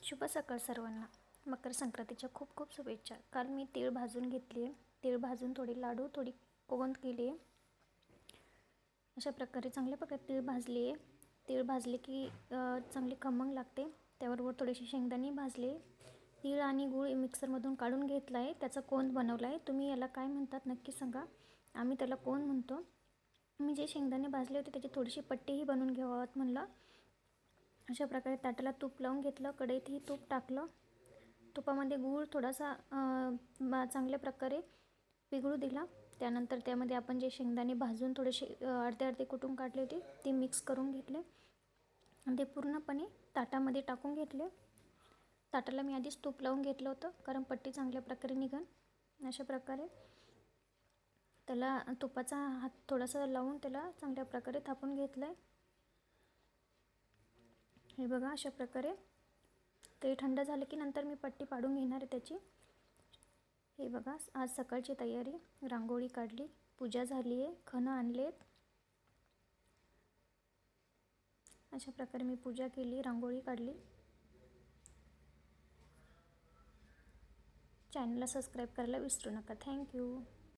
शुभ सकाळ सर्वांना. मकर संक्रांतीच्या खूप खूप शुभेच्छा. काल मी तीळ भाजून घेतली. तीळ भाजून थोडी लाडू थोडी कोंद केली. अशा प्रकारे चांगल्या प्रकारे तीळ भाजली आहे. तीळ भाजले की चांगली खमंग लागते. त्याबरोबर थोडेसे शेंगदाणे भाजले. तीळ आणि गूळ मिक्सरमधून काढून घेतला आहे. त्याचा कोंद बनवला आहे. तुम्ही याला काय म्हणतात नक्की सांगा. आम्ही त्याला कोंद म्हणतो. मी जे शेंगदाणे भाजले होते त्याची थोडीशी पट्टीही बनवून घ्यावात म्हणलं. अशा प्रकारे ताटाला तूप लावून घेतलं. कढईतही तूप टाकलं. तुपामध्ये गूळ थोडासा चांगल्या प्रकारे पिघळू दिला. त्यानंतर त्यामध्ये आपण जे शेंगदाणे भाजून थोडेसे अर्धे कुटून काढले होते ते मिक्स करून घेतले आणि ते पूर्णपणे ताटामध्ये टाकून घेतले. ताटाला मी आधीच तूप लावून घेतलं होतं कारण पट्टी चांगल्या प्रकारे निघन. अशा प्रकारे त्याला तुपाचा हात थोडासा लावून त्याला चांगल्या प्रकारे थापून घेतलं आहे. हे बघा अशा प्रकारे ते थंड झालं की नंतर मी पट्टी पाडून घेणार आहे त्याची. हे बघा आज सकाळची तयारी. रांगोळी काढली, पूजा झाली आहे, खणं आणलेत. अशा प्रकारे मी पूजा केली, रांगोळी काढली. चॅनलला सबस्क्राईब करायला विसरू नका. थँक्यू.